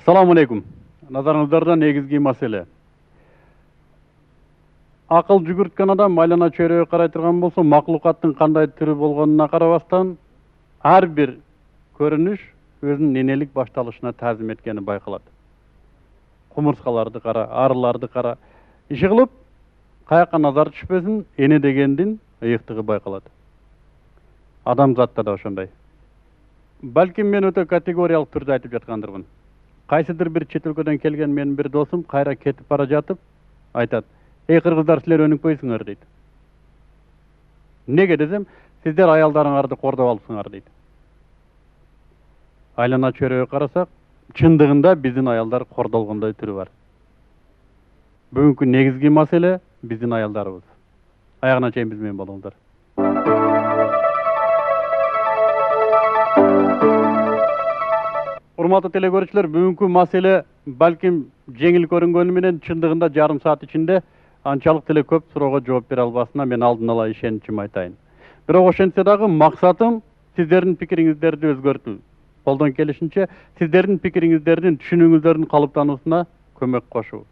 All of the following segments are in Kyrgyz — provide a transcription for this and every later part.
Assalamu alaikum. Назарыңыздарда негизги маселе. Акыл жүгүрткөн адам айлана чөйрөгө карай турган болсо, маклукаттын кандай түрү болгонуна карабастан ар бир көрүнүш өзүнүн энелик башталышына таазим эткени байкалат. Кумурскаларды кара, арыларды кара. Иши кылып, каяка назар түшпөсүн, эне дегендин ыйыктыгы байкалат. Адамзатта да ошондой. Балким мен өтө категориялык түрдө айтып жаткандырмын. Кайсыдыр бир чет өлкөдөн келген менин бир досум кайра кетип бара жатып айтат: "Эй кыргыздар, силер өнүкпөйсүңөр" дейт. Неге десем, сиздер аялдарыңарды кордоп алыпсыңар дейт. Айлана чөйрөгө карасак, чындыгында биздин аялдар кордолгондой түрү бар. Бүгүнкү негизги маселе биздин аялдарыбыз. Аягына чейин биз менен болуңуздар. Урматтуу телекөрүүчүлөр, бүгүнкү маселе балким жеңил көрүнгөнү менен чындыгында жарым саат ичинде анчалык деле көп суроого жооп бере албасына мен алдын ала ишеничим айтайын. Бирок ошентсе дагы максатым сиздердин пикириңиздерди өзгөртүү. Колдон келишинче сиздердин пикириңиздердин, түшүнүүңүздөрдүн калыптануусуна көмөк кошуу.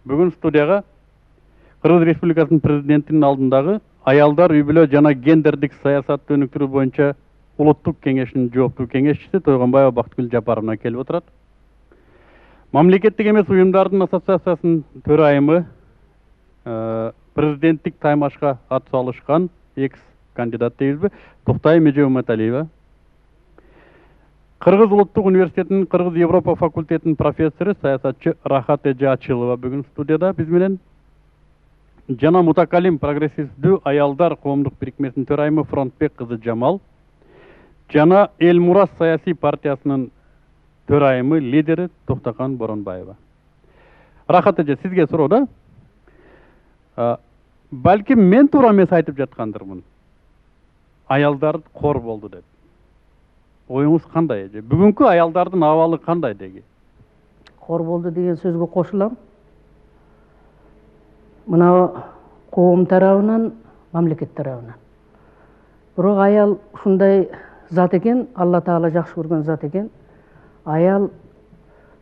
Бүгүн студияга Кыргыз Республикасынын президентинин алдындагы аялдар үй бүлө жана гендердик саясатты өнүктүрүү боюнча Улуттук кеңешинин жооптуу кеңешчиси Тойгонбаева Бактыгүл Жапаровна келип отурат. Мамлекеттик эмес уюмдардын ассоциациясынын төрайымы, президенттик таймашка ат салышкан экс кандидат дейбизби, Токтай Меже Уматалиева. Кыргыз Улуттук университетинин Кыргыз Европа факультетинин профессору, саясатчы Рахат Эже Ачылова бүгүн студияда биз менен. Жана мутакалим прогрессивдүү аялдар коомдук бирикмесинин төрайымы Фронтбек кызы Жамал. Жана Эл Мурас саясий партиясынын төрайымы, лидери Токтокан Боронбаева. Рахат эже, сизге суроо да. Балким мен туура эмес айтып жаткандырмын. Аялдар кор болду деп. Оюңуз кандай эже? Бүгүнкү аялдардын абалы кандай деги? Кор болду деген сөзгө кошулам. Мына коом тарабынан, мамлекет тарабынан. Бирок аял ушундай зат экен, Алла Таала жакшы көргөн зат экен. Аял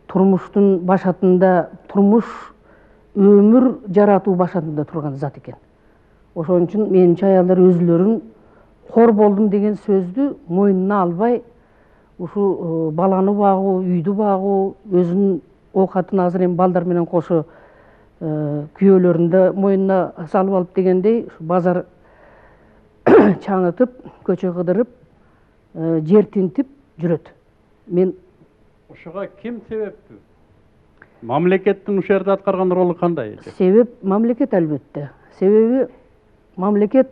турмуштун башатында, турмуш өмүр жаратуу башатында турган зат экен. Ошон үчүн менимче аялдар өзүлөрүн кор болдум деген сөздү мойнуна албай, ушу баланы багуу, үйдү багуу, өзүнүн оокатын азыр эми балдар менен кошо күйөөлөрүндө мойнуна салып алып дегендей, базар чаңытып, көчө кыдырып, жер тинтип жүрөт. Мен ушуга ким себептүү? Мамлекеттин ушул жерде аткарган ролу кандай эже? Себеп мамлекет албетте. Себеби мамлекет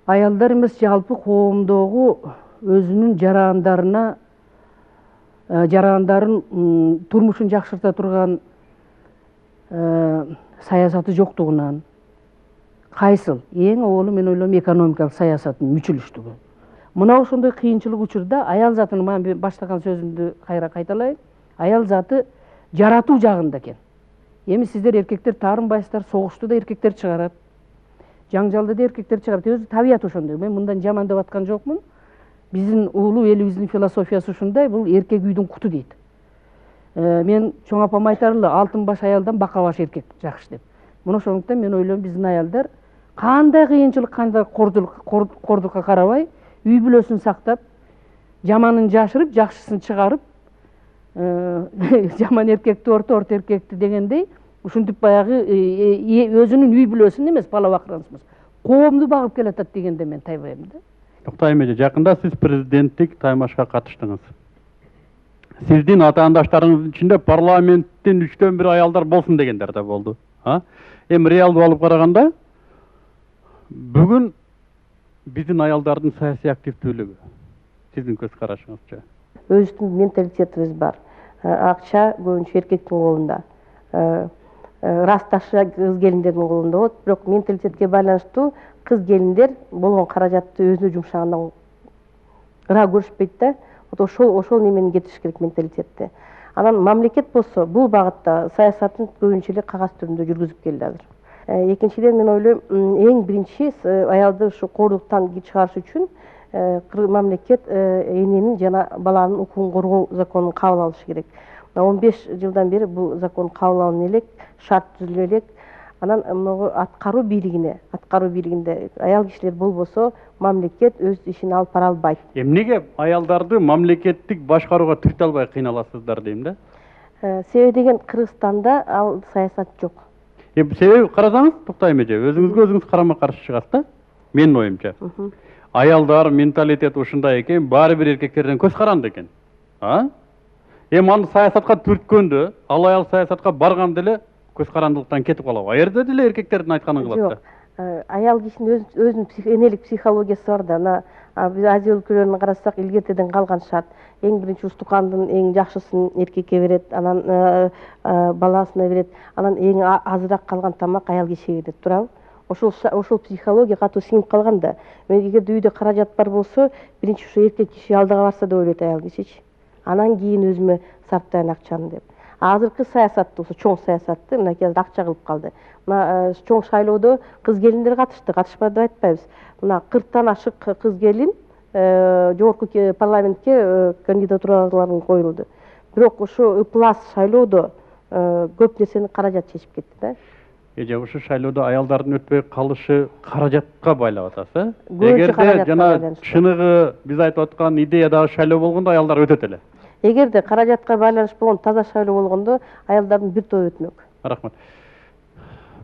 аялдар эмес, жалпы коомдогу өзүнүн жарандарын турмушун жакшырта турган саясаты жоктугунан, кайсыл эң оболу мен ойлойм экономикалык саясаттын мүчүлүштүгү. Мына ошондой кыйынчылык учурда аял затын, мен баштаган сөзүмдү кайра кайталайын, аял заты жаратуу жагында экен. Эми сиздер эркектер таарынбайсыздар, согушту да эркектер чыгарат, жаңжалды да эркектер чыгарат. Өзү табият ошондой. Мен мындан жамандап аткан жокмун. Биздин улуу элибиздин философиясы ушундай, бул эркек үйдүн куту дейт. Мен чоң апам айтарлы, алтын баш аялдан бака баш эркек жакшы деп. Мына ошондуктан мен ойлойм, биздин аялдар кандай кыйынчылык, кандай кордукка карабай, үй бүлөсүн сактап, жаманын жашырып, жакшысын чыгарып, жаман эркекти орто эркекти дегендей, ушинтип баягы өзүнүн үй бүлөсүн эмес, бала бакырансыз, коомду багып келатат дегенде мен тайбайм да. Токтай эже, жакында сиз президенттик таймашка катыштыңыз. Сиздин атаандаштарыңыздын ичинде парламенттин 3/1 аялдар болсун дегендер да болду. Эми реалдуу алып караганда, бүгүн биздин аялдардын саясий активдүүлүгү сиздин көз карашыңызча? Өзүбүздүн менталитетибиз бар. Акча көбүнчө эркектин колунда. Расташы кыз келиндердин колунда болот, бирок менталитетке байланыштуу кыз келиндер болгон каражатты өзүнө жумшагандан ыра көрүшпөйт да. Ошол немени кетириш керек, менталитетти. Анан мамлекет болсо бул багытта саясатын көбүнчө эле кагаз түрүндө жүргүзүп келди азыр. Экинчиден мен ойлойм, эң биринчи аялды ушу кордуктан чыгарыш үчүн мамлекет эненин жана баланын укугун коргоо законун кабыл алышы керек. 15 жылдан бери бул закон кабыл алына элек, шарт түзүлө элек. Анан могу аткаруу бийлигинде аял кишилер болбосо мамлекет өз ишин алып бара албайт. Эмнеге аялдарды мамлекеттик башкарууга түртө албай кыйналасыздар дейм да? Себеби деген Кыргызстанда ал саясат жок. Себеби карасаңыз, Токтойм эже, өзүңүзгө өзүңүз карама каршы чыгасыз да? Менин оюмча. Аялдар менталитети ушундай экен, баары бир эркектерден көз каранды экен. Эми аны саясатка түрткөндө, ал аял саясатка барганда эле көз карандылыктан кетип калабы? Ал жерде деле эркектердин айтканын кылат да. Жок. Аял кишинин өзүнүн энелик психологиясы бар да. Биз Азия өлкөлөрүнө карасак, илгертеден калган шарт. Эң биринчи устукандын эң жакшысын эркекке берет, анан баласына берет, анан эң азыраак калган тамак аял кишиге берет, туурабы? Ошол психология катуу сиңип калган да. Эгерде үйдө каражат бар болсо, биринчи ушу эркек киши алдыга барса деп ойлойт аял кишичи. Анан кийин өзүмө сарптайын акчаны деп. Азыркы саясатты, чоң саясатты мына азыр акча кылып калды. Мына чоң шайлоодо кыз келиндер катышты, катышпады деп айтпайбыз. Мына 40тан ашык кыз келин жогорку парламентке кандидатураларын коюлду. Бирок ошо ыплас шайлоодо көп нерсени каражат чечип кетти да. Эже ушул шайлоодо аялдардын өтпөй калышы каражатка байлап атасыз, Эгерде жана чыныгы биз айтып аткан идеядагы шайлоо болгондо аялдар өтөт эле. Эгерде каражатка байланыш болгон таза шайлоо болгондо аялдардын бир тобу өтмөк. Рахмат.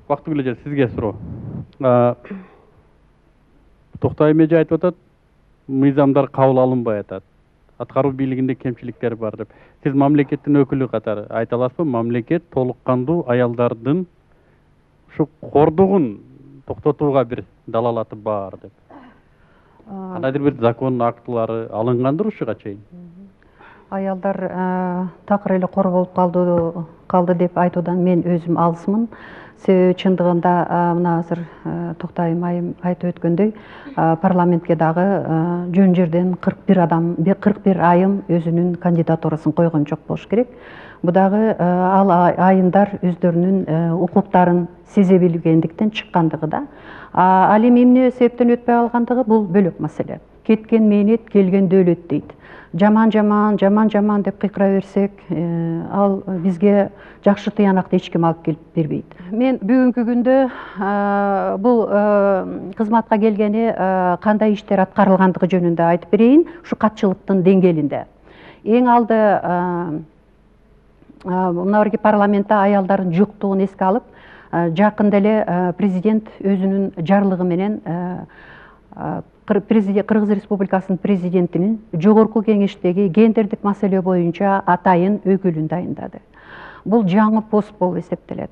Бактыгүл эже, сизге суроо. Токтойм эже айтып атат, мыйзамдар кабыл алынбай атат. Аткаруу бийлигинде кемчиликтер бар деп. Сиз мамлекеттин өкүлү катары айта аласызбы, мамлекет толук кандуу аялдардын ушу кордугун токтотууга бир далалаты бар деп? Кандайдыр бир закон актылары алынгандыр ушуга чейин? Аялдар такыр эле корголуп калды деп айтуудан мен өзүм алысмын. Себеби чындыгында мына азыр Токтойм айым айтып өткөндөй, парламентке дагы жөн жерден 41 айым өзүнүн кандидатурасын койгон жок болуш керек. Бу дагы ал айымдар өздөрүнүн укуктарын сезе билгендиктен чыккандыгы да. Ал эми эмне себептен өтпөй алгандыгы бул бөлөк маселе. Кеткен мээнет, келген дөөлөт дейт. Жаман деп кыйкыра берсек, ал бизге жакшы тыянакты эч ким алып келип бербейт. Мен бүгүнкү күндө бул кызматка келгени кандай иштер аткарылгандыгы жөнүндө айтып берейин, ушу катчылыктын деңгээлинде. Эң алды мына парламентте аялдардын жоктугун эске алып, жакында эле президент өзүнүн жарлыгы менен Кыргыз Республикасынын президентинин жогорку кеңештеги гендердик маселе боюнча атайын өкүлүн дайындады. Бул жаңы пост болуп эсептелет.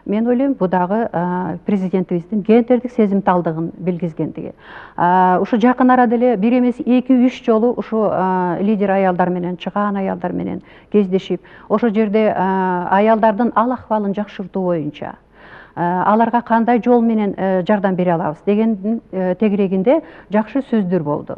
Мен ойлойм, бу дагы президентибиздин гендердик сезимталдыгын билгизгендиги. Ушу жакын арада эле бир эмес 2-3 жолу ушу лидер аялдар менен, чыгаан аялдар менен кездешип, ошол жерде аялдардын ал акыбалын жакшыртуу боюнча аларга кандай жол менен жардам бере алабыз деген тегерегинде жакшы сөздөр болду.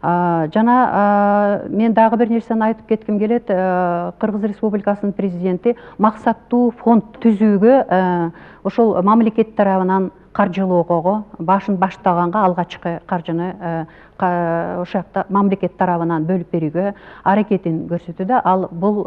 Жана мен дагы бир нерсени айтып кетким келет. Кыргыз Республикасынын президенти максаттуу фонд түзүүгө ошол мамлекет тарабынан каржылоого башын баштаганга алгачкы каржыны ошол жакта мамлекет тарабынан бөлүп берүүгө аракетин көрсөтүүдө. Ал бул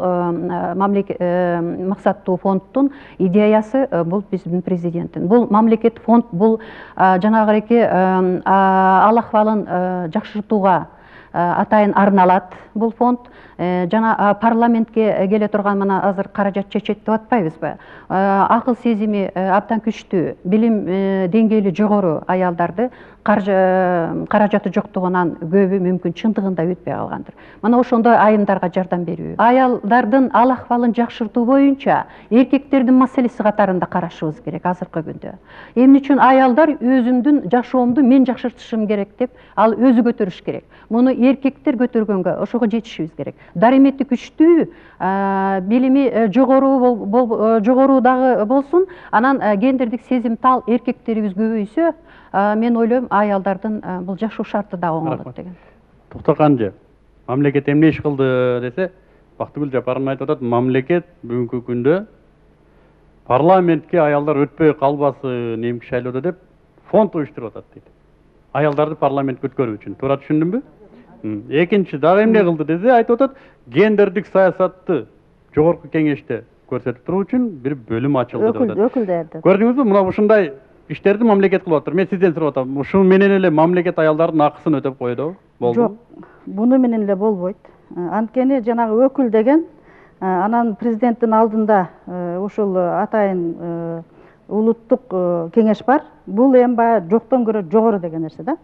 максаттуу фонддун идеясы бул биздин президенттин. Бул мамлекет фонд бул жанагы ал акыбалын жакшыртууга атайын арналат бул фонд. Жана парламентке келе турган мына азыр каражат чечет деп атпайбызбы? Акыл сезими абдан күчтүү, билим деңгээли жогору аялдарды каражаты жоктугунан көбү мүмкүн чындыгында өтпөй калгандыр. Мына ошондой айымдарга жардам берүү, аялдардын ал акыбалын жакшыртуу боюнча эркектердин маселеси катарында карашыбыз керек азыркы күндө. Эмне үчүн аялдар өзүмдүн жашоомду мен жакшыртышым керек деп ал өзү көтөрүш керек. Муну эркектер көтөргөнгө ошого жетишибиз керек. Даремети күчтүү, билими жогору дагы болсун, анан гендердик сезимтал эркектерибиз көбөйсө, мен ойлойм аялдардын бул жашоо шарты да оңолот деген. Токтоган мамлекет эмне иш кылды десе, Бактыгүл Жапарова айтып атат, мамлекет бүгүнкү күндө парламентке аялдар өтпөй калбасын эмки шайлоодо деп фонд уюштуруп атат дейт. аялдарды парламентке өткөрүү үчүн. Туура түшүндүмбү? Экинчи дагы эмне кылды десе, айтып атат, гендердик саясатты жогорку кеңеште көрсөтүп туруу үчүн бир бөлүм ачылды деп атат. Өкүлдөрдү. Көрдүңүзбү, мына ушундай иштерди мамлекет кылып атыр. Мен сизден сурап атам, ушул менен эле мамлекет аялдардын акысын өтөп коёдубу? Болдубу? Жок, буну менен эле болбойт. Анткени жанагы өкүл деген анан президенттин алдында ушул атайын улуттук кеңеш бар. Бул эми баягы жоктон көрө жогору деген нерсе да.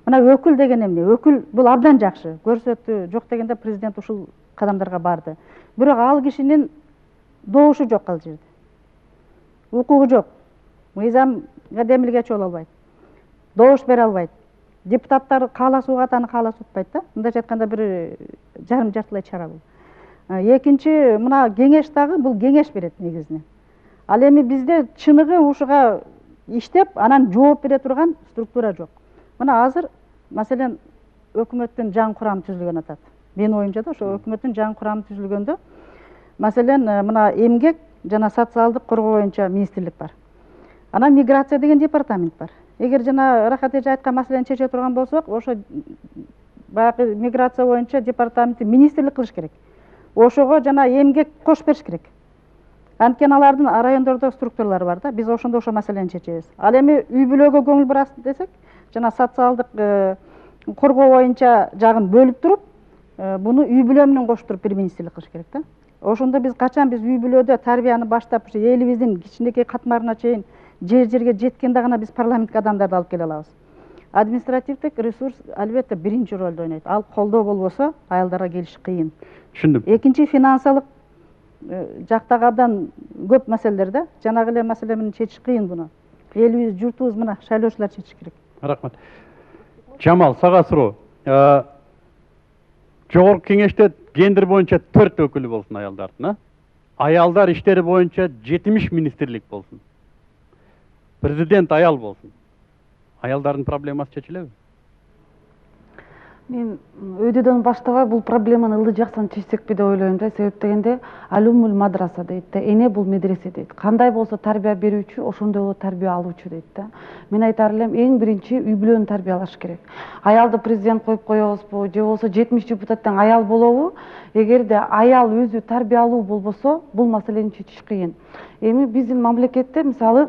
Мына өкүл деген эмне? Өкүл бул абдан жакшы. Көрсөттү, жок дегенде президент ушул кадамдарга барды. Бирок ал кишинин добушу жок ал жерде. Укугу жок. Мыйзамга демилгечи боло албайт. Добуш бере албайт. Депутаттар кааласа угат, аны кааласа утпайт да. Мындайча айтканда бир жарым жартылай чара бул. Экинчи, мына кеңеш дагы бул кеңеш берет негизинен. Ал эми бизде чыныгы ушуга иштеп, анан жооп бере турган структура жок. Мына азыр маселен өкмөттүн жаңы курамы түзүлгөн атат. Менин оюмча да ошо өкмөттүн жаңы курамы түзүлгөндө маселен мына эмгек жана социалдык коргоо боюнча министрлик бар. Анан миграция деген департамент бар. Эгер жана Рахат эже айткан маселени чече турган болсок, ошо баягы миграция боюнча департаментти министрлик кылыш керек. Ошого жана эмгек кошуп бериш керек. Анткени алардын райондордо структуралары бар да, биз ошондо ошо маселени чечебиз. Ал эми үй бүлөгө көңүл бурасыз десек, жана социалдык коргоо боюнча жагын бөлүп туруп, буну үй бүлө менен коштуруп бир министрлик кылыш керек да. Ошондо биз качан биз үй бүлөдө тарбияны баштап, ушу элибиздин кичинекей катмарына чейин жерге жеткенде гана биз парламентке адамдарды алып келе алабыз. Административдик ресурс албетте биринчи ролду ойнойт. Ал колдоо болбосо, аялдарга келиш кыйын. Түшүндүм. Экинчи, финансылык жактагы абдан көп маселелер да. Жанагы эле маселе менен чечиш кыйын буну. Элибиз, журтубуз мына шайлоочулар чечиш керек. Рахмат. Жамал, сага суроо. Жогорку кеңеште гендер боюнча 4 өкүлү болсун аялдардын, аялдар иштери боюнча 70 министрлик болсун. Президент аял болсун. Аялдардын проблемасы чечилеби? Мен өйдөдөн баштабай бул проблеманы ылдый жаксан чечсекпи деп ойлойм да. Себеп дегенде алюмул мадраса дейт да, эне бул медресе дейт. Кандай болсо тарбия берүүчү, ошондой болот тарбия алуучу дейт да. Мен айтар элем, эң биринчи үй бүлөнү тарбиялаш керек. Аялды президент коюп коебузбу, же болбосо 70 депутаттан аял болобу? Эгерде аял өзү тарбиялуу болбосо, бул маселени чечиш кыйын. Эми биздин мамлекетте мисалы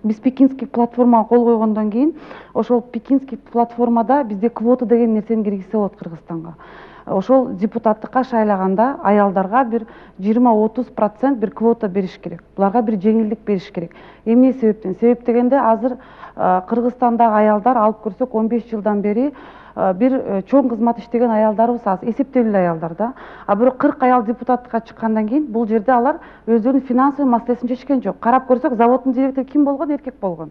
биз Пекинский платформага кол койгондон кийин, ошол Пекинский платформада бизде квота деген нерсени киргизсе болот Кыргызстанга. Ошол депутаттыкка шайлаганда аялдарга бир 20-30% бир квота бериш керек. Буларга бир жеңилдик бериш керек. Эмне себептен? Себеп дегенде азыр Кыргызстандагы аялдар алып көрсөк 15 жылдан бери бир чоң кызмат иштеген аялдарыбыз аз, эсептелүү аялдар да. А бирок 40 аял депутаттыкка чыккандан кийин бул жерде алар өздөрүнүн финансовый маселесин чечкен жок. Карап көрсөк, заводдун директору ким болгон? Эркек болгон.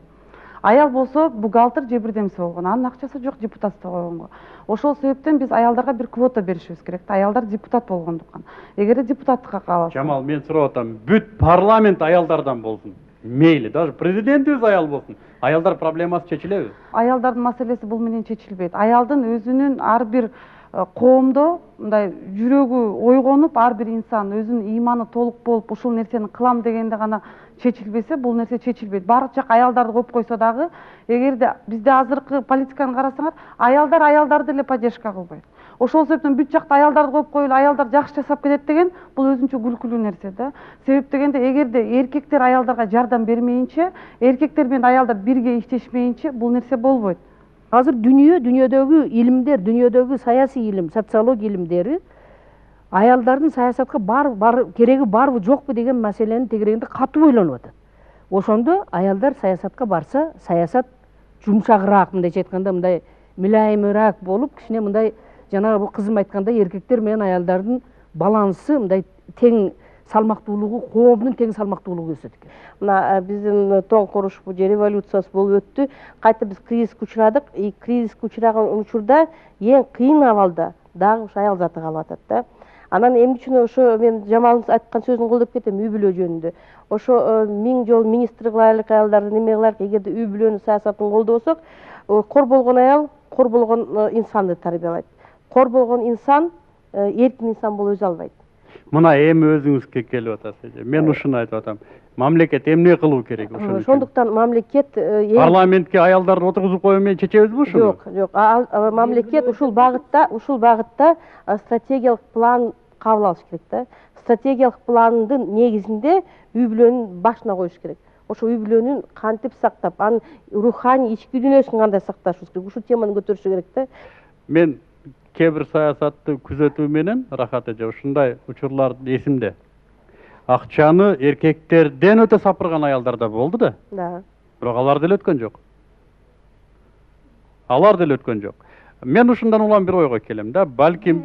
Аял болсо бухгалтер же бирдемсе болгон. Анын акчасы жок депутатство койгонго. Ошол себептен биз аялдарга бир квота беришибиз керек. Аялдар депутат болгондуктан. Эгерде депутаттыкка кааласа. Жамал, мен сурап атам, бүт парламент аялдардан болсун. Мейли, даже президентибиз аял болсун. Аялдар проблемасы чечилеби? Аялдардын маселеси бул менен чечилбейт. Аялдын өзүнүн ар бир коомдо мындай жүрөгү ойгонуп, ар бир инсан өзүнүн ыйманы толук болуп, ушул нерсени кылам дегенде гана чечилбесе, бул нерсе чечилбейт. Баары жак аялдарды коюп койсо дагы, эгерде бизде азыркы политиканы карасаңар, аялдар аялдарды эле поддержка кылбайт. Ошол себептен бүт жакта аялдарды коюп коелу, аялдар жакшы жашап кетет деген бул өзүнчө күлкүлүү нерсе да. Себеп дегенде эгерде эркектер аялдарга жардам бермейинче, эркектер менен аялдар бирге иштешмейинче бул нерсе болбойт. Азыр дүйнөдөгү илимдер, дүйнөдөгү саясий илим, социология илимдери аялдардын саясатка кереги барбы жокпу деген маселени тегерегинде катуу ойлонуп атат. Ошондо аялдар саясатка барса, саясат жумшагыраак, мындайча айтканда мындай милайымыраак болуп, кичине мындай жанагы бул кызым айткандай эркектер менен аялдардын балансы мындай тең салмактуулугу, коомдун тең салмактуулугу өсөт экен. Мына биздин тоң куруш же революциясы болуп өттү. Кайта биз кризиске учурадык. Кризиске учураган учурда эң кыйын абалда дагы ушу аял заты калып атат да. Анан эмне үчүн ошо мен Жамалдын айткан сөзүн колдоп кетем, үй бүлө жөнүндө. Ошо 1000 жолу министр кылайлык аялдарды неме кылайлык, эгерде үй бүлөнүн саясатын колдосок, кор болгон аял кор болгон инсанды тарбиялайт. Кор болгон инсан эркин инсан боло өзү албайт. Мына эми өзүңүзгө келип атасыз эже. Мен ушуну айтып атам. Мамлекет эмне кылуу керек ушун үчүн? Ошондуктан мамлекет Парламентке аялдарды отургузуп кое менен чечебизби ушуну? жок, жок. Мамлекет ушул багытта стратегиялык план кабыл алыш керек да. Стратегиялык пландын негизинде үй бүлөнүн башына коюш керек. Ошо үй бүлөнүн кантип сактап, анын руханий ички дүйнөсүн кандай сакташыбыз керек. Ушул теманы көтөрүш керек да. Мен кээ бир саясатты күзөтүү менен Рахат эже ушундай учурлар эсимде. Акчаны эркектерден өтө сапырган аялдар да болду да. Да. Бирок алар деле өткөн жок. Алар деле өткөн жок. Мен ушундан улам бир ойго келем да, балким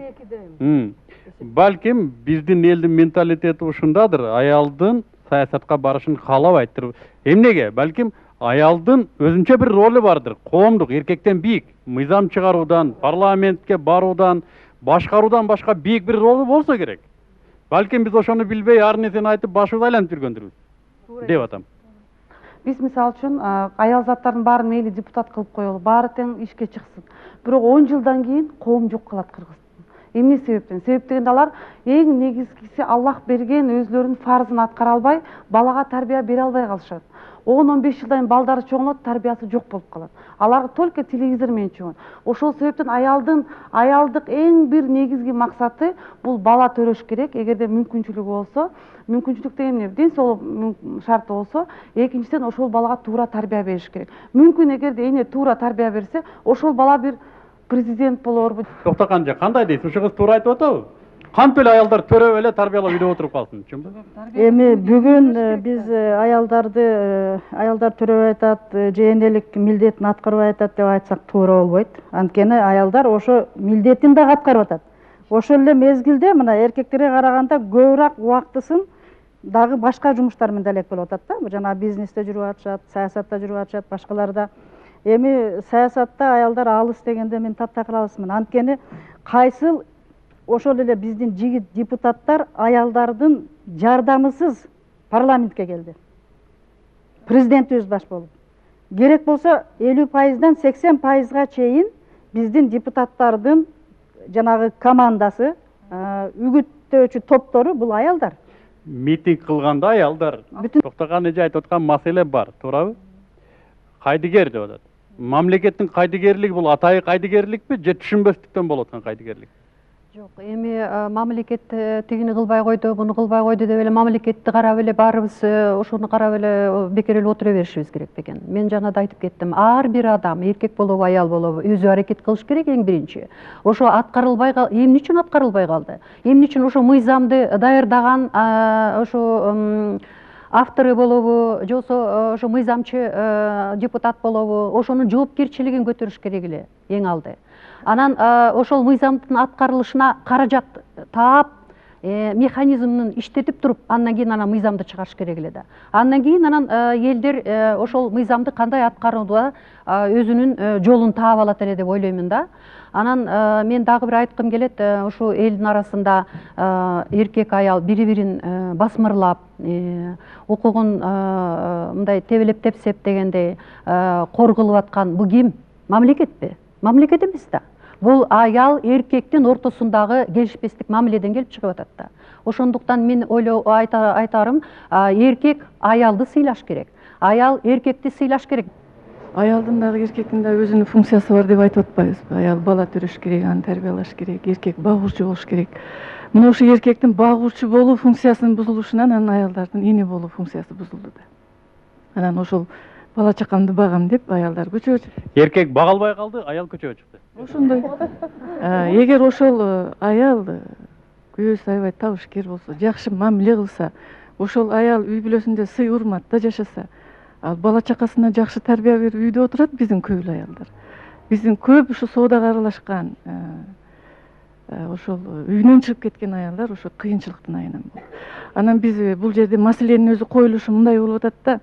биздин элдин менталитети ушундадыр, аялдын саясатка барышын каалабайттыр. Эмнеге? Балким аялдын өзүнчө бир ролу бардыр. Коомдук эркектен бийик, мыйзам чыгаруудан, парламентке баруудан, башкаруудан башка бийик бир ролу болсо керек. Балким биз ошону билбей, ар нерсени айтып башыбызды айлантып жүргөндүрбүз деп атам. Биз мисалы үчүн аял заттардын баарын мейли депутат кылып коелу, баары тең ишке чыксын. Бирок 10 жылдан кийин коом жок калат Кыргызстан. Эмне себептен? Себеп дегенде алар эң негизгиси Аллах берген өзлөрүнүн фарзын аткара албай, балага тарбия бере албай калышат. 10-15 жылдан кийин балдары чоңойт, тарбиясы жок болуп калат. Алар только телевизор менен чоңойт. Ошол себептен аялдык эң бир негизги максаты бул бала төрөш керек. Эгерде мүмкүнчүлүгү болсо, мүмкүнчүлүк деген эмне? Ден соолук шарты болсо, экинчиден ошол балага туура тарбия бериш керек. Мүмкүн эгерде эне туура тарбия берсе, ошол бала бир президент болорбу. Токтоган эже, кандай дейсиз? Ушуңуз туура айтып атабы? Кантип эле аялдар төрөп эле тарбиялап үйдө отуруп калсын, чынбы? Эми бүгүн биз аялдар төрөбөй атат, же энелик милдетин аткарбай атат деп айтсак туура болбойт. Анткени аялдар ошо милдетин дагы аткарып атат. Ошол эле мезгилде мына эркектерге караганда көбүрөөк убактысын дагы башка жумуштар менен элек болуп атат да. Жана бизнесте жүрүп атышат, саясатта жүрүп атышат, башкаларда. Эми саясатта аялдар алыс дегенде мен таптакыр алысмын. Анткени кайсыл ошол эле биздин жигит депутаттар аялдардын жардамысыз парламентке келди. Президентибиз баш болуп. Керек болсо 50%дан 80%га чейин биздин депутаттардын жанагы командасы, үгүттөөчү топтору бул аялдар. Митинг кылганда аялдар. Токтоган эже айтып аткан маселе бар, туурабы? Кайдыгер деп атат. Мамлекеттин кайдыгерлиги бул атайы кайдыгерликпи, же түшүнбөстүктөн болуп аткан кайдыгерлик? Жок, эми мамлекет тигини кылбай койду, буну кылбай койду деп эле мамлекетти карап эле баарыбыз ошону карап эле бекер эле отура беришибиз керек бекен. Мен жана да айтып кеттим, ар бир адам, эркек болобу, аял болобу, өзү аракет кылыш керек эң биринчи. Ошо аткарылбай эмне үчүн аткарылбай калды? Эмне үчүн ошо мыйзамды даярдаган ошо автору болобу, же болбосо ошо мыйзамчы депутат болобу, ошонун жоопкерчилигин көтөрүш керек эле эң алды. Анан ошол мыйзамдын аткарылышына каражат таап, механизмин иштетип туруп, андан кийин анан мыйзамды чыгарыш керек эле да. Андан кийин анан элдер ошол мыйзамды кандай аткарууда өзүнүн жолун таап алат эле деп ойлоймун да. Анан мен дагы бир айткым келет, ошо элдин арасында эркек аял бири-бирин басмырлап, укугун мындай тебелеп тепсеп дегендей коргулуп аткан бул ким? Мамлекетпи? Мамлекет эмес да. Бул аял эркектин ортосундагы келишпестик мамиледен келип чыгып атат да. Ошондуктан мен айтарым, эркек аялды сыйлаш керек. Аял эркекти сыйлаш керек. Аялдын дагы эркектин да өзүнүн функциясы бар деп айтып атпайбызбы? Аял бала төрөш керек, аны тарбиялаш керек, эркек багуучу болуш керек. Мына ошо эркектин багуучу болуу функциясынын бузулушунан анан аялдардын эне болуу функциясы бузулду да. Анан ошол бала чакамды багам деп аялдар көчөгө чыкты. Эркек бага албай калды, аял көчөгө чыкты. Ошондой. Эгер ошол аял көз аябай табышкер болсо, жакшы мамиле кылса, ошол аял үй бүлөсүндө сый урматта жашаса, ал бала чакасына жакшы тарбия берип үйдө отурат биздин көп эле аялдар. Биздин көп ушу соодага аралашкан, ошол үйүнөн чыгып кеткен аялдар ошо кыйынчылыктын айынан болот. Анан биз бул жерде маселенин өзү коюлушу мындай болуп атат да.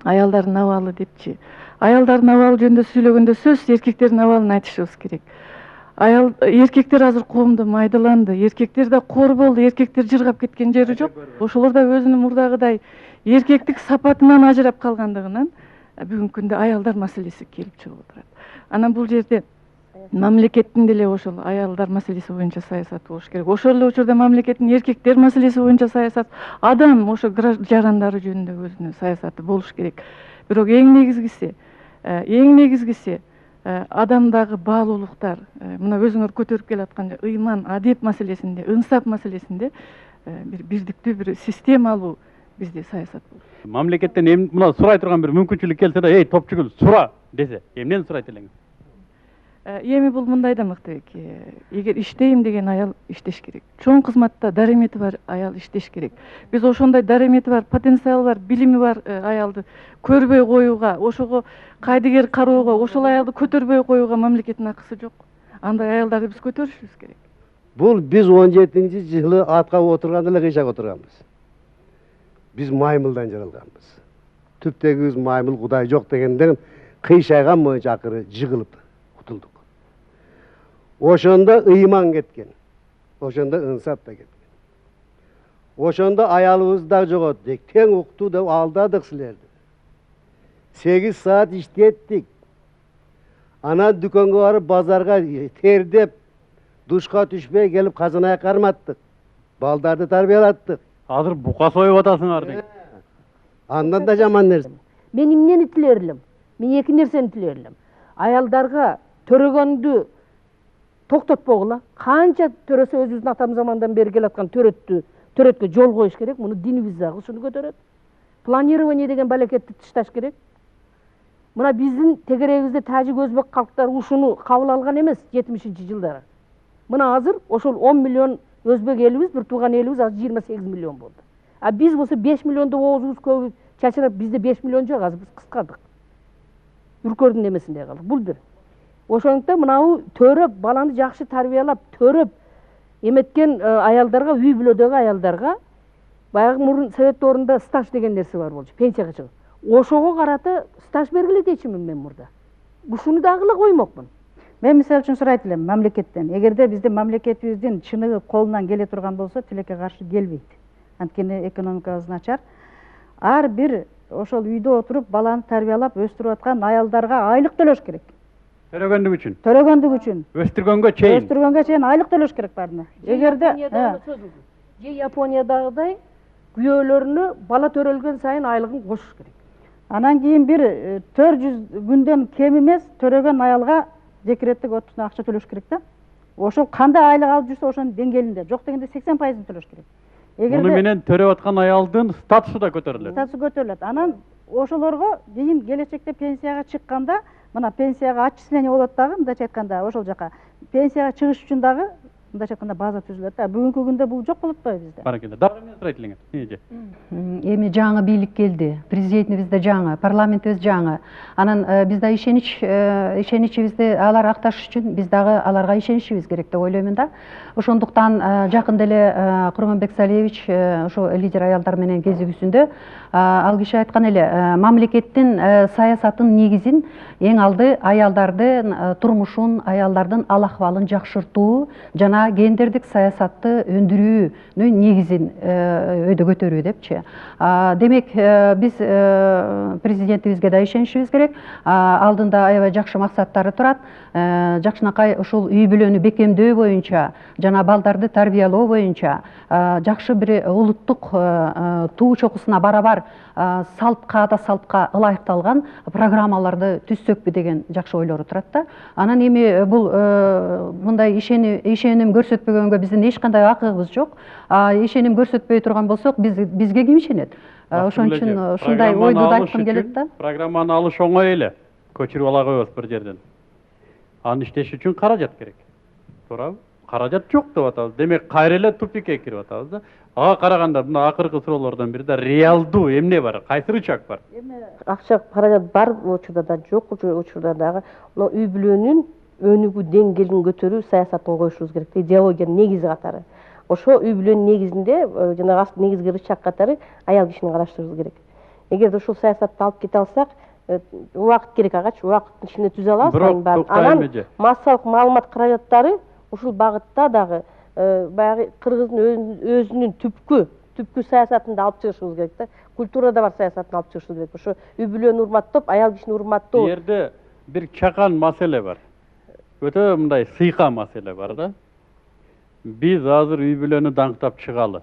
Аялдардын абалы депчи. Аялдардын абалы жөнүндө сүйлөгөндө сөзсүз эркектердин абалын айтышыбыз керек. Эркектер азыр коомдо майдаланды, эркектер да кор болду, эркектер жыргап кеткен жери жок. Ошолор да өзүнүн мурдагыдай эркектик сапатынан ажырап калгандыгынан бүгүнкү күндө аялдар маселеси келип чыгып отурат. Анан бул жерде мамлекеттин деле ошол аялдар маселеси боюнча саясаты болуш керек. Ошол эле учурда мамлекеттин эркектер маселеси боюнча саясат, адам ошо жарандары жөнүндө өзүнүн саясаты болуш керек. Бирок эң негизгиси адамдагы баалуулуктар, мына өзүңөр көтөрүп келаткан ыйман, адеп маселесинде, ынсап маселесинде бир бирдиктүү бир системалуу бизде саясат болуш. Мамлекеттен мына сурай турган бир мүмкүнчүлүк келсе да, эй топчугул сура десе, эмнени сурайт элеңиз? Эми бул мындай да Мыктыбек, эгер иштейм деген аял иштеш керек. Чоң кызматта даремети бар аял иштеш керек. Биз ошондой даремети бар, потенциалы бар, билими бар аялды көрбөй коюуга, ошого кайдыгер кароого, ошол аялды көтөрбөй коюуга мамлекеттин акысы жок. Андай аялдарды биз көтөрүшүбүз керек. Бул биз 17-жылы атка отурганда эле кыйшак отурганбыз. Биз маймылдан жаралганбыз. Түптөгүбүз маймыл, Кудай жок дегенден кыйшайган боюнча акыры жыгылып кутулдук. Ошондо ыйман кеткен. Ошондо ынсап да кеткен. Ошондо аялыбыз да жоготтук. Тең укту деп алдадык силерди. 8 саат иштеттик. Анан дүкөнгө барып базарга тердеп, душка түшпөй келип казанай карматтык. Балдарды тарбиялаттык. Азыр бука союп атасыңар дейт. Андан да жаман нерсе. Мен эмнени тилер элем? Мен эки нерсени тилер элем. Аялдарга төрөгөндү токтотпогула. Канча төрөсө өзүбүздүн атам замандан бери келаткан төрөткө жол коюш керек. Муну динибиз дагы ушуну көтөрөт. Планирование деген балекетти тышташ керек. Мына биздин тегерегибизде тажик өзбек калктары ушуну кабыл алган эмес 70-жылдары. Мына азыр ошол 10 миллион өзбек элибиз, бир тууган элибиз азыр 28 миллион болду. А биз болсо 5 миллионду оозубуз көбү чачырап, бизде 5 миллион жок, азыр биз кыскардык. Үркөрдүн эмесинде калдык. Бул бир. Ошондуктан мынау төрөп, баланы жакшы тарбиялап, төрөп эметкен аялдарга, үй бүлөдөгү аялдарга баягы мурун совет доорунда стаж деген нерсе бар болчу, пенсияга чыгып. Ошого карата стаж бергиле дейчимин мен мурда. Ушуну дагы эле коймокмун. Мен мисалы үчүн сурайт элем мамлекеттен. Эгерде биздин мамлекетибиздин чыныгы колунан келе турган болсо, тилекке каршы келбейт. Анткени экономикабыз начар. Ар бир ошол үйдө отуруп баланы тарбиялап өстүрүп аткан аялдарга айлык төлөш керек. Төрөгөндүк үчүн. Төрөгөндүк үчүн. Өстүргөнгө чейин айлык төлөш керек баарына. Эгерде же Япониядагыдай күйөөлөрүнө бала төрөлгөн сайын айлыгын кошуш керек. Анан кийин бир 400 күндөн кем эмес төрөгөн аялга декреттик отпускка акча төлөш керек да. Ошол кандай айлык алып жүрсө ошонун деңгээлинде, жок дегенде 80% төлөш керек. Муну менен төрөп аткан аялдын статусу да көтөрүлөт. Статусу көтөрүлөт. Анан ошолорго кийин келечекте пенсияга чыкканда, мына пенсияга отчисление болот дагы, мындайча айтканда, ошол жака пенсияга чыгыш үчүн дагы мындайча айтканда база түзүлөт да. Бүгүнкү күндө бул жок болуп атпайбы бизде? Баракелде. Дагы эмне сурайт элеңиз? Эми жаңы бийлик келди, президентибиз да жаңы, парламентибиз жаңы. Анан биз да ишеничибизди алар акташ үчүн биз дагы аларга ишенишибиз керек деп ойлоймун да. Ошондуктан жакында эле Курманбек Салиевич ошо лидер аялдар менен кезигүүсүндө ал киши айткан эле, мамлекеттин саясатынын негизин эң алды аялдардын турмушун, аялдардын ал акыбалын жакшыртуу жана гендердик саясатты өндүрүүнүн негизин өйдө көтөрүү депчи. Демек биз президентибизге да ишенишибиз керек. Алдында аябай жакшы максаттары турат. Жакшынакай ушул үй бүлөнү бекемдөө боюнча жана балдарды тарбиялоо боюнча жакшы бир улуттук туу чокусуна барабар салтка ылайыкталган программаларды түзсөкпү деген жакшы ойлору турат да. Анан эми бул мындай ишеним көрсөтпөгөнгө биздин эч кандай акыбыз жок. Ишеним көрсөтпөй турган болсок, бизге ким ишенет? Ошон үчүн ушундай ойду да айткым келет да. Программаны алыш оңой эле. Көчүрүп ала коебуз бир жерден. Аны иштеш үчүн каражат керек. Туурабы? Каражат жок деп атабыз. Демек кайра эле тупикке кирип атабыз да. Ага караганда мына акыркы суроолордон бири да реалдуу эмне бар? Кайсы рычаг бар? Акча каражат бар учурда да, жок учурда дагы. Мына үй бүлөнүн өнүгүү деңгээлин көтөрүү саясатын коюшубуз керек. Идеологиянын негизи катары. Ошо үй бүлөнүн негизинде жана негизги рычаг катары аял кишини караштырыбыз керек. Эгерде ушул саясатты алып кете алсак, убакыт керек агачы, убакыттын ичинде түзө алабыз. Анан массалык маалымат каражаттары ушул багытта дагы баягы кыргыздын өзүнүн түпкү саясатын да алып чыгышыбыз керек да. Культурада бар саясатын алып чыгышыбыз керек. Ошо үй бүлөнү урматтап, аял кишини урматтоо. Бу жерде бир чакан маселе бар. өтө мындай сыйка маселе бар да. Биз азыр үй бүлөнү даңктап чыгалы.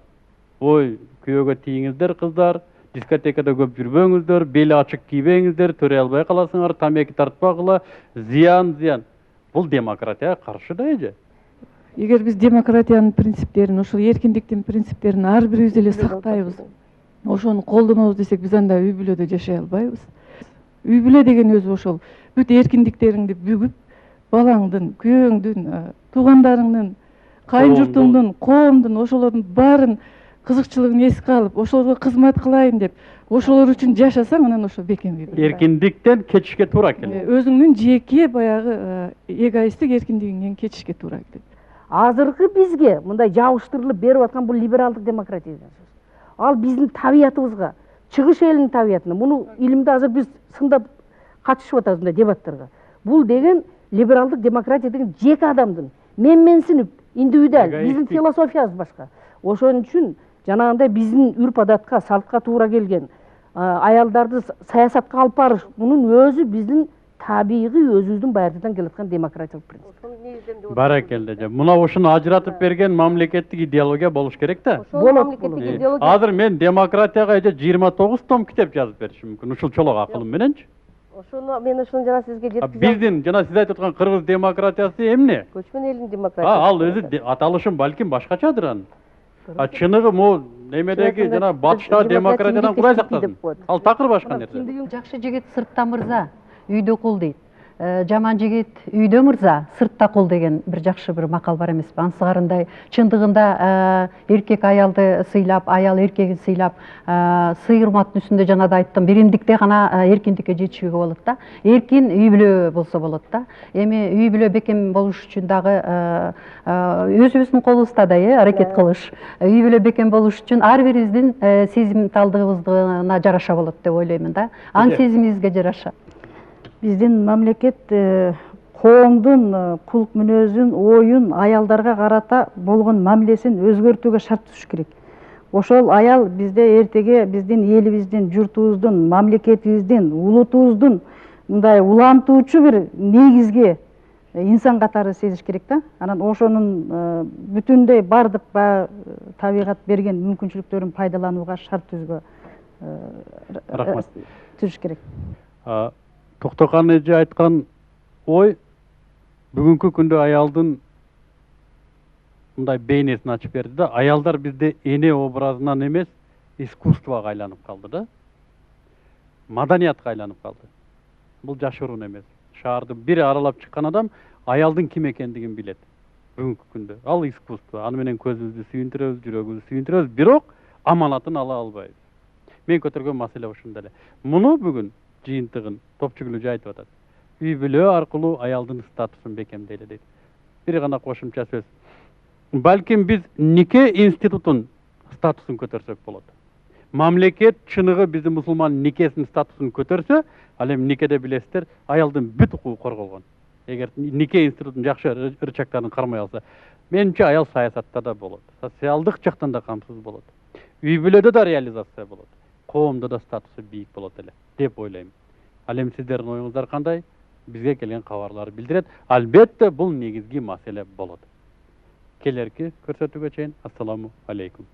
Ой, күйөөгө тийиңиздер кыздар, дискотекада көп жүрбөңүздөр, бели ачык кийбеңиздер, төрөй албай каласыңар, тамеки тартпагыла, зыян. Бул демократияга каршы да эже. Эгер биз демократиянын принциптерин, ошол эркиндиктин принциптерин ар бирибиз эле сактайбыз, ошону колдонобуз десек, биз анда үй бүлөдө жашай албайбыз. Үй бүлө деген өзү ошол бүт эркиндиктериңди бүгүп, балаңдын, күйөөңдүн, туугандарыңдын, кайын журтуңдун, коомдун, ошолордун баарын кызыкчылыгын эске алып, ошолорго кызмат кылайын деп, ошолор үчүн жашасаң, анан ошол бекем үй бүлө. Эркиндиктен кетишке туура келет. Өзүңдүн жеке баягы эгоисттик эркиндигиңен кетишке туура келет. Азыркы бизге мындай жабыштырылып берип аткан бул либералдык демократия деген сөз. Ал биздин табиятыбызга, чыгыш элинин табиятына, муну илимде азыр биз сындап катышып атабыз мындай дебаттарга. Бул деген либералдык демократия деген жеке адамдын менсинип, индивидуал, биздин философиябыз башка. Ошон үчүн жанагындай биздин үрп адатка, салтка туура келген аялдарды саясатка алып барыш, мунун өзү биздин табигый өзүбүздүн байыртадан келаткан демократиялык принцип. Баракелде. Мына ушуну ажыратып берген мамлекеттик идеология болуш керек да. Азыр мен демократияга эже 29 том китеп жазып беришим мүмкүн. Ушул чолок акылым мененчи. Мен ошону жана сизге жеткизем. Биздин жана сиз айтып аткан кыргыз демократиясы эмне? Көчмөн элдин демократиясы. Ал өзү аталышым балким башкачадыр анын. Чыныгы могу немедеги жана батыштагы демократиядан кудай сактасын. Ал такыр башка нерсе. Жакшы жигит сыртта мырза, үйдө кул дейт. Жаман жигит үйдө мырза, сыртта кул деген бир жакшы бир макал бар эмеспи? Ансыгарындай чындыгында эркек аялды сыйлап, аял эркегин сыйлап, сый урматтын үстүндө жана да айттым, биримдикте гана эркиндикке жетишүүгө болот да. Эркин үй бүлө болсо болот да. Эми үй бүлө бекем болуш үчүн дагы өзүбүздүн колубузда да аракет кылыш. Үй бүлө бекем болуш үчүн ар бирибиздин сезимталдыгыбызга жараша болот деп ойлоймун да. Аң сезимибизге жараша. Биздин мамлекет коомдун кулк мүнөзүн, оюн аялдарга карата болгон мамилесин өзгөртүүгө шарт түзүш керек. Ошол аял бизде эртеге биздин элибиздин, журтубуздун, мамлекетибиздин, улутубуздун мындай улантуучу бир негизги инсан катары сезиш керек да. Анан ошонун бүтүндөй бардык табигат берген мүмкүнчүлүктөрүн пайдаланууга шарт түзүш керек. Токтокан эже айткан ой бүгүнкү күндө аялдын мындай бейнесин ачып берди да. Аялдар бизде эне образынан эмес, искусствого айланып калды да. Маданиятка айланып калды. Бул жашыруун эмес. Шаарды бир аралап чыккан адам аялдын ким экендигин билет. Бүгүнкү күндө ал искусство. Аны менен көзүбүздү сүйүндүрөбүз, жүрөгүбүздү сүйүндүрөбүз, бирок аманатын ала албайбыз. Мен көтөргөн маселе ушунда эле. Муну бүгүн жыйынтыгын топчу айтып атат. Үй бүлө аркылуу аялдын статусун бекемдейли дейт. Бир гана кошумча сөз. Балким биз нике институтун статусун көтөрсөк болот. Мамлекет чыныгы биздин мусулман никесинин статусун көтөрсө, ал эми никеде билесиздер, аялдын бүт укугу корголгон. Эгер нике институтун жакшы ырчактарын кармай алса, менимче аял саясатта да болот. Социалдык жактан да камсыз болот. Үй бүлөдө да реализация болот. Коомдо да статусу бийик болот эле деп ойлойм. Ал эми сиздердин оюңуздар кандай? Бизге келген кабарлар билдирет. Албетте бул негизги маселе болот. Келерки көрсөтүүгө чейин ассаламу алейкум.